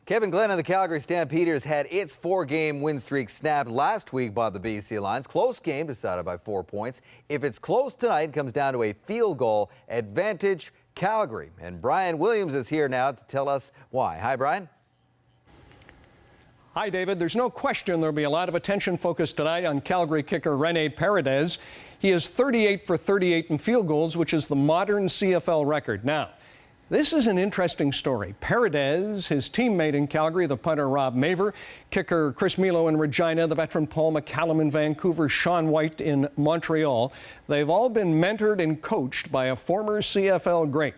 Kevin Glenn and the Calgary Stampeders had its 4-game win streak snapped last week by the BC Lions. Close game decided by 4 points. If it's close tonight, it comes down to a field goal advantage Calgary. And Brian Williams is here now to tell us why. Hi, Brian. Hi, David. There's no question there'll be a lot of attention focused tonight on Calgary kicker Rene Paredes. He is 38 for 38 in field goals, which is the modern CFL record. Now, this is an interesting story. Paredes, his teammate in Calgary, the punter Rob Maver, kicker Chris Milo in Regina, the veteran Paul McCallum in Vancouver, Sean White in Montreal. They've all been mentored and coached by a former CFL great,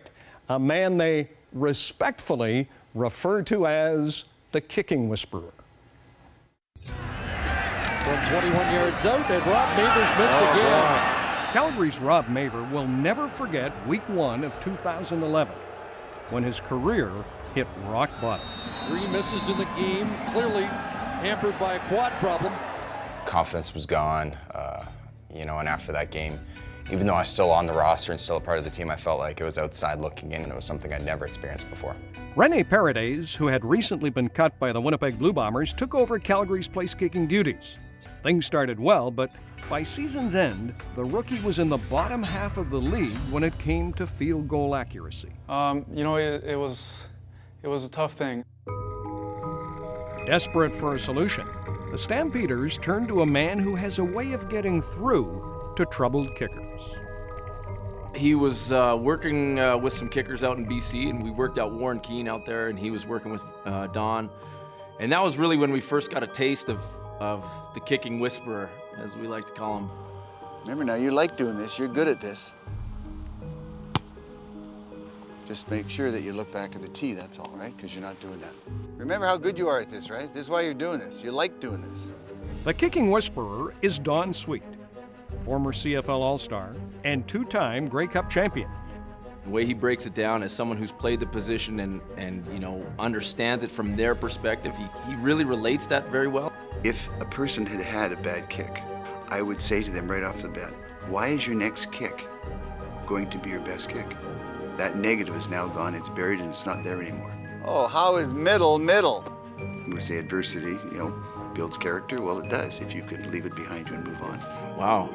a man they respectfully refer to as the kicking whisperer. From 21 yards out, and Rob Maver's missed again. Calgary's Rob Maver will never forget Week 1 of 2011, when his career hit rock bottom. 3 misses in the game, clearly hampered by a quad problem. Confidence was gone, and after that game, even though I was still on the roster and still a part of the team, I felt like it was outside looking in, and it was something I'd never experienced before. Rene Paredes, who had recently been cut by the Winnipeg Blue Bombers, took over Calgary's place-kicking duties. Things started well, but by season's end, the rookie was in the bottom half of the league when it came to field goal accuracy. It was a tough thing. Desperate for a solution, the Stampeders turned to a man who has a way of getting through to troubled kickers. He was working with some kickers out in BC, and we worked out Warren Keane out there, and he was working with Don. And that was really when we first got a taste of the kicking whisperer, as we like to call him. Remember now, you like doing this. You're good at this. Just make sure that you look back at the tee, that's all, right? Because you're not doing that. Remember how good you are at this, right? This is why you're doing this. You like doing this. The kicking whisperer is Don Sweet, former CFL All-Star and 2-time Grey Cup champion. The way he breaks it down as someone who's played the position and understands it from their perspective, he really relates that very well. If a person had had a bad kick, I would say to them right off the bat, why is your next kick going to be your best kick? That negative is now gone, it's buried, and it's not there anymore. Oh, how is middle? We say adversity, builds character. Well, it does, if you can leave it behind you and move on. Wow,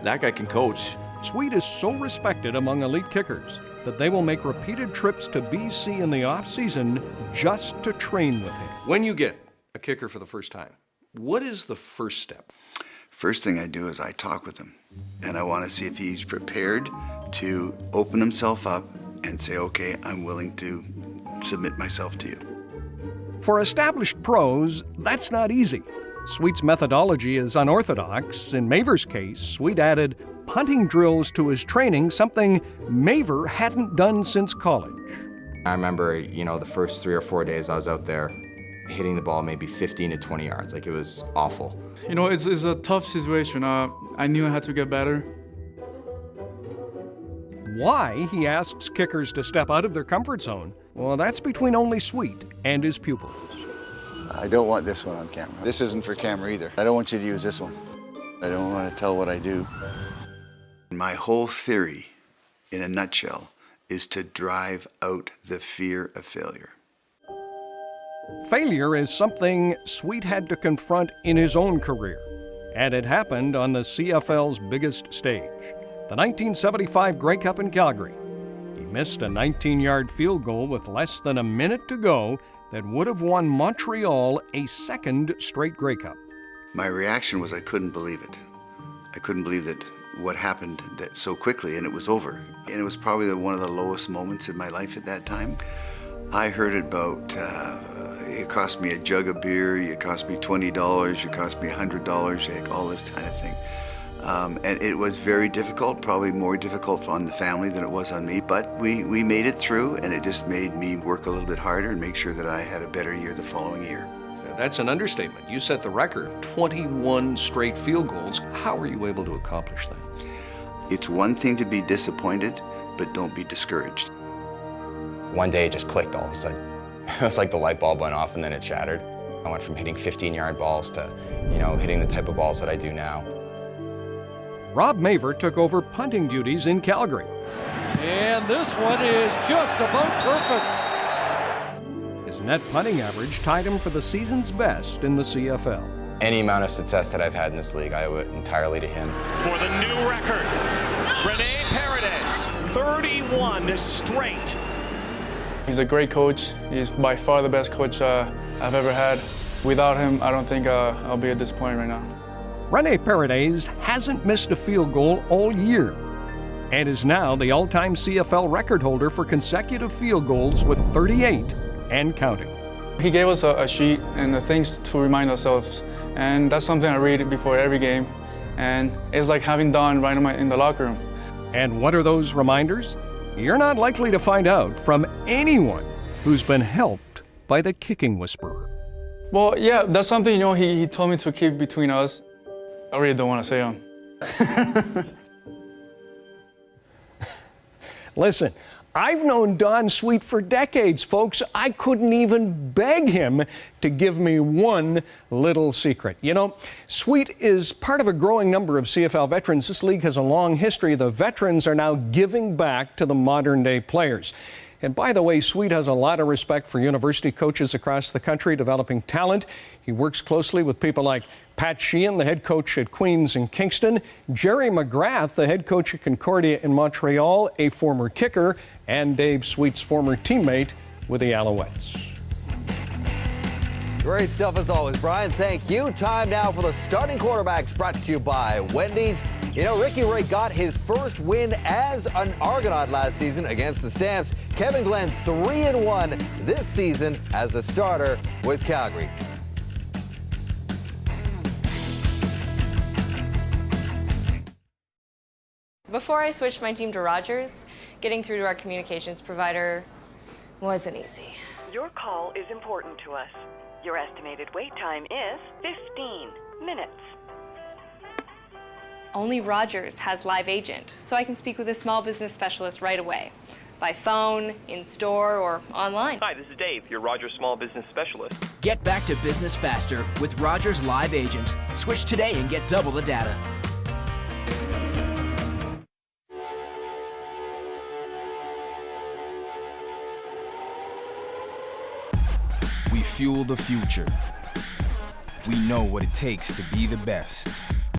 that guy can coach. Sweet is so respected among elite kickers that they will make repeated trips to BC in the off-season just to train with him. When you get a kicker for the first time, what is the first step? First thing I do is I talk with him, and I want to see if he's prepared to open himself up and say, okay, I'm willing to submit myself to you. For established pros, that's not easy. Sweet's methodology is unorthodox. In Maver's case, Sweet added punting drills to his training, something Maver hadn't done since college. I remember, the first 3 or 4 days I was out there hitting the ball maybe 15 to 20 yards. Like, it was awful. It's a tough situation. I knew I had to get better. Why he asks kickers to step out of their comfort zone, well, that's between only Sweet and his pupils. I don't want this one on camera. This isn't for camera either. I don't want you to use this one. I don't want to tell what I do. My whole theory, in a nutshell, is to drive out the fear of failure. Failure is something Sweet had to confront in his own career, and it happened on the CFL's biggest stage, the 1975 Grey Cup in Calgary. He missed a 19-yard field goal with less than a minute to go that would have won Montreal a second straight Grey Cup. My reaction was I couldn't believe it. I couldn't believe that what happened that so quickly and it was over. And it was probably one of the lowest moments in my life at that time. I heard about, it cost me a jug of beer, it cost me $20, it cost me $100, all this kind of thing. And it was very difficult, probably more difficult on the family than it was on me, but we made it through, and it just made me work a little bit harder and make sure that I had a better year the following year. That's an understatement. You set the record of 21 straight field goals. How were you able to accomplish that? It's one thing to be disappointed, but don't be discouraged. One day it just clicked all of a sudden. It was like the light bulb went off and then it shattered. I went from hitting 15-yard balls to, hitting the type of balls that I do now. Rob Maver took over punting duties in Calgary. And this one is just about perfect. His net punting average tied him for the season's best in the CFL. Any amount of success that I've had in this league, I owe it entirely to him. For the new record, Rene Paredes, 31 straight. He's a great coach. He's by far the best coach I've ever had. Without him, I don't think I'll be at this point right now. Rene Paredes hasn't missed a field goal all year and is now the all-time CFL record holder for consecutive field goals with 38 and counting. He gave us a sheet and the things to remind ourselves, and that's something I read before every game, and it's like having Don right in the locker room. And what are those reminders? You're not likely to find out from anyone who's been helped by the kicking whisperer. Well, yeah, that's something, he told me to keep between us. I really don't want to say him. Listen, I've known Don Sweet for decades, folks. I couldn't even beg him to give me one little secret. Sweet is part of a growing number of CFL veterans. This league has a long history. The veterans are now giving back to the modern-day players. And by the way, Sweet has a lot of respect for university coaches across the country developing talent. He works closely with people like Pat Sheehan, the head coach at Queens and Kingston, Jerry McGrath, the head coach at Concordia in Montreal, a former kicker, and Dave Sweet's former teammate with the Alouettes. Great stuff as always, Brian. Thank you. Time now for the starting quarterbacks, brought to you by Wendy's. Ricky Ray got his first win as an Argonaut last season against the Stamps. Kevin Glenn 3-1 this season as the starter with Calgary. Before I switched my team to Rogers, getting through to our communications provider wasn't easy. Your call is important to us. Your estimated wait time is 15 minutes. Only Rogers has Live Agent, so I can speak with a small business specialist right away. By phone, in store, or online. Hi, this is Dave, your Rogers Small Business Specialist. Get back to business faster with Rogers Live Agent. Switch today and get double the data. We fuel the future. We know what it takes to be the best.